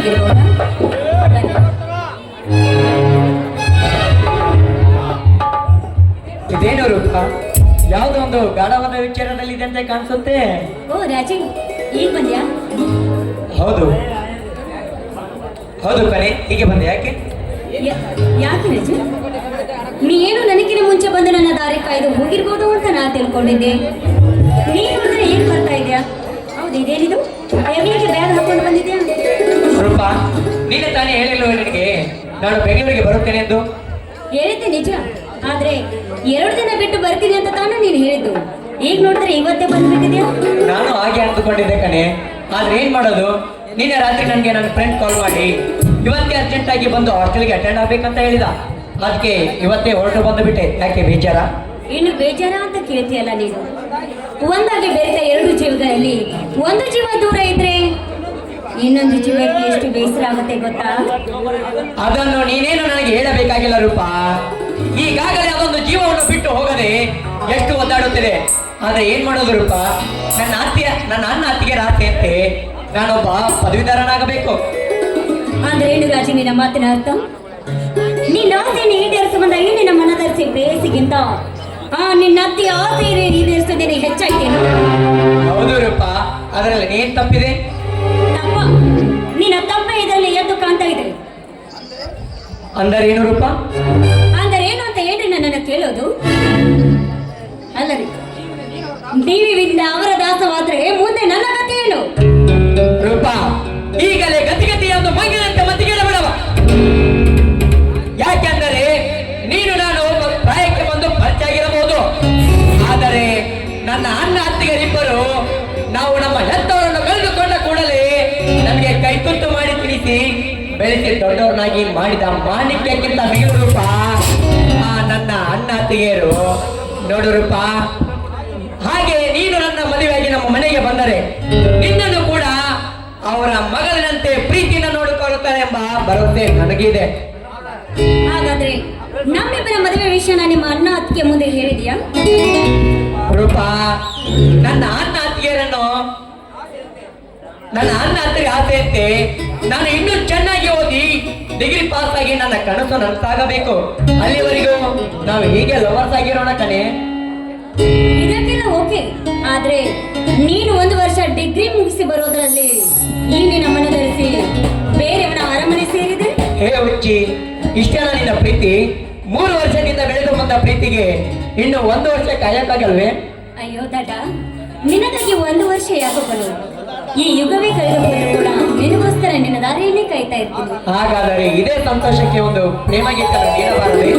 ಆಗಿರ್ಬೋದಾ? ಇದೇನು ರೂಪ, ಯಾವುದೋ ಒಂದು ಗಾಢವಾದ ವಿಚಾರದಲ್ಲಿದೆ ಅಂತ ಕಾಣಿಸುತ್ತೆ. ಓ ರಾಜಿ, ಈಗ ಬಂದ್ಯಾ? ಹೌದು ಹೌದು ಕಣೆ, ಹೀಗೆ ಬಂದೆ. ಯಾಕೆ ಯಾಕೆ ರಾಜು? ನೀ ಏನು ನನಗಿನ ಮುಂಚೆ ಬಂದು ನನ್ನ ದಾರಿ ಕಾಯ್ದು ಹೋಗಿರ್ಬೋದು ಅಂತ ನಾ ತಿಳ್ಕೊಂಡಿದ್ದೆ. ನೀನು ಅಂದ್ರೆ ಏನ್ ಬರ್ತಾ ಇದೆಯಾ? ಹೌದು, ಇದೇನಿದು ಹೆವಿಗೆ ಬ್ಯಾಗ್ ಹಾಕೊಂಡು ಬಂದಿದ್ಯಾ? ರೂಪ, ನೀನೆ ತಾನೇ ಹೇಳಿಲ್ಲ ನಿನಗೆ ನಾನು ಬೆಂಗಳೂರಿಗೆ ಬರುತ್ತೇನೆ ಎಂದು? ಹೇಳಿದ್ದೆ ನಿಜ, ಆದ್ರೆ 2 ದಿನ ಬಿಟ್ಟು ಬರ್ತೀನಿ ಅಂತ ತಾನೇ ನೀನು ಹೇಳಿದ್ದು. ಈಗ ನೋಡಿದ್ರೆ ಇವತ್ತೇ ಬಂದ್ಬಿಟ್ಟಿದ್ಯಾ. ನಾನು ಹಾಗೆ ಅಂದುಕೊಂಡಿದ್ದೆ ಕಣೆ, ಆದ್ರೆ ಏನ್ ಮಾಡೋದು, ನಿನ್ನೆ ರಾತ್ರಿ ನನಗೆ ನನ್ನ ಫ್ರೆಂಡ್ ಕಾಲ್ ಮಾಡಿ ಇವತ್ತೇ ಅರ್ಜೆಂಟ್ ಆಗಿ ಬಂದು ಹಾಸ್ಟೆಲ್ಗೆ ಅಟೆಂಡ್ ಆಗ್ಬೇಕಂತ ಹೇಳಿದ. ಅದಕ್ಕೆ ಇವತ್ತೇ ಹೊರಟು ಬಂದುಬಿಟ್ಟೆ. ಯಾಕೆ ಬೇಜಾರ? ಇನ್ನು ಬೇಜಾರ ಅಂತ ಕೇಳ್ತೀಯಲ್ಲ ನೀನು. ಒಂದಾಗಿ ಬೆರೆತ 2 ಜೀವಗಳಲ್ಲಿ ಒಂದು ಜೀವ ದೂರ ಇದ್ರೆ ಇನ್ನೊಂದು ಜೀವಕ್ಕೆ ಎಷ್ಟು ಬೇಸರ ಆಗುತ್ತೆ ಗೊತ್ತಾ? ಅದನ್ನು ನೀನೇನು ನನಗೆ ಹೇಳಬೇಕಾಗಿಲ್ಲ ರೂಪ. ಈಗಾಗಲೇ ಅದೊಂದು ಜೀವವನ್ನು ಬಿಟ್ಟು ಹೋಗದೆ ಎಷ್ಟು ಒದ್ದಾಡುತ್ತಿದೆ. ಆದ್ರೆ ಏನ್ ಮಾಡೋದು ರೂಪ, ನನ್ನ ಅಣ್ಣ ಅತ್ತಿಗೆ ರಾತ್ರಿಯಂತೆ ನಾನೊಬ್ಬ ಪದವೀಧರನಾಗಬೇಕು. ಅಂದ್ರೆ ಏನು ರಾಜಿ ನಿನ್ನ ಮಾತಿನ ಅರ್ಥ? ನಿನ್ನ ಆಸೆಯನ್ನು ಈಡೇರಿಸುವ ಬಂದ ನಿನ್ನ ಮನದರ್ಸಿ ಪ್ರೇಯಸಿಗಿಂತ ನಿನ್ನ ಅತ್ತಿ ಆಸೆ ಈಡೇರಿಸೋ ದಿನ ಹೆಚ್ಚಾಯ್ತೇನು? ಹೌದು ರೂಪ, ಅದರಲ್ಲಿ ಏನ್ ತಪ್ಪಿದೆ? ತಪ್ಪ, ನಿನ್ನ ತಪ್ಪ ಇದರಲ್ಲಿ ಎದ್ದು ಕಾಣ್ತಾ ಇದೆ. ಅಂದರೆ ಏನು ರೂಪ? ಅಂದರೆ ಏನು ಅಂತ ಹೇಳ್ರಿ ನನ್ನನ್ನು ಕೇಳೋದು ಅಲ್ಲರಿ. ನೀವಿಂದ ಅವರ ದಾಸವಾದ್ರೆ ಮುಂದೆ ನನ್ನ ಗತಿ ಏನು? ರೂಪ, ಈಗಲೇ ಗತಿಗತಿ ಎಂದು ಮಂಗಿನಂತೆ ಮತ್ತಿಗೆ ಬಿಡವ. ಯಾಕೆಂದರೆ ನೀನು ನಾನು ಪ್ರಾಯಕ್ಕೆ ಬಂದು ಪರಿಚಯ ಆಗಿರಬಹುದು, ಆದರೆ ನನ್ನ ಅಣ್ಣ ಅತ್ತಿಗರಿಬ್ಬರು ನಾವು ನಮ್ಮ ಹೆತ್ತವರನ್ನು ಕಳೆದುಕೊಂಡ ಕೂಡಲೇ ನಮಗೆ ಕೈ ತುತ್ತು ಮಾಡಿ ತಿಳಿಸಿ ಬೆಳೆಸಿ ದೊಡ್ಡವರನ್ನಾಗಿ ಮಾಡಿದ ಮಾಣಿಕ್ಯಕ್ಕಿಂತ ಮಿಗಿಲು ರೂಪ ನನ್ನ ಅಣ್ಣ ಅತ್ತಿಗೆಯರು. ನೋಡು ರೂಪ, ಹಾಗೆ ನೀನು ನನ್ನ ಮದುವೆಯಾಗಿ ನಮ್ಮ ಮನೆಗೆ ಬಂದರೆ ನಿನ್ನನ್ನು ಕೂಡ ಅವರ ಮಗಳಿನಂತೆ ಪ್ರೀತಿಯಿಂದ ನೋಡಿಕೊಳ್ಳುತ್ತಾರೆ ಎಂಬ ಭರವಸೆ ನನಗಿದೆ. ಹಾಗಾದ್ರೆ ನಮ್ಮಿಬ್ಬರ ಮದುವೆ ವಿಷಯನ ನಿಮ್ಮ ಅಣ್ಣ ಅತ್ತಿಗೆ ಮುಂದೆ ಹೇಳಿದ್ಯಾ? ರೂಪ, ನನ್ನ ಅಣ್ಣ ಅತ್ತಿಗೆಯರನ್ನು ನನ್ನ ಅಣ್ಣ ಅತ್ತಿಗೆ ಆಸೆಯಂತೆ ನಾನು ಇನ್ನೂ ಚೆನ್ನಾಗಿ ಓದಿ ಡಿಗ್ರಿ ಪಾಸ್ ಆಗಿ ನನ್ನ ಕನಸು ನನಸಾಗಬೇಕು. ಅಲ್ಲಿವರೆಗೂ ನಾವು ಹೀಗೆ ಲವರ್ಸ್ ಆಗಿರೋಣ ಕಣೆ. ಇದಕ್ಕೆಲ್ಲ ಓಕೆ, ಆದ್ರೆ ನೀನು 1 ವರ್ಷ ಡಿಗ್ರಿ ಮುಗಿಸಿ ಬರೋದ್ರಲ್ಲಿ ಈಗಿನ ಮನದರಿಸಿ ಬೇರೆಯವರ ಅರಮನೆ ಸೇರಿದೆ. ಹೇ ಹುಚ್ಚಿ, ಇಷ್ಟೆಲ್ಲ ನಿನ್ನ ಪ್ರೀತಿ? 3 ವರ್ಷದಿಂದ ಬೆಳೆದು ಬಂದ ಪ್ರೀತಿಗೆ ಇನ್ನು 1 ವರ್ಷ ಕಾಯಕ್ಕಾಗಲ್ವೇ? ಅಯ್ಯೋ ದಡ್ಡ, ನಿನಗಾಗಿ 1 ವರ್ಷ ಯಾಕೋಗಲು? ಈ ಯುಗವೇ ಕಳೆದು ಹೋದ್ರು ಕೂಡ ನಿನಗೋಸ್ಕರ ನಿನ್ನ ದಾರಿಯನ್ನೇ ಕಾಯ್ತಾ ಇರ್ತೀನಿ. ಹಾಗಾದರೆ ಇದೇ ಸಂತೋಷಕ್ಕೆ ಒಂದು ಪ್ರೇಮ ಗೀತ ನೀಡಬಾರದೆ?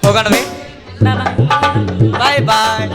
ಹೋಗೋಣವೇ? ಬಾಬಾ ಬಾಯ್ ಬಾಯ್.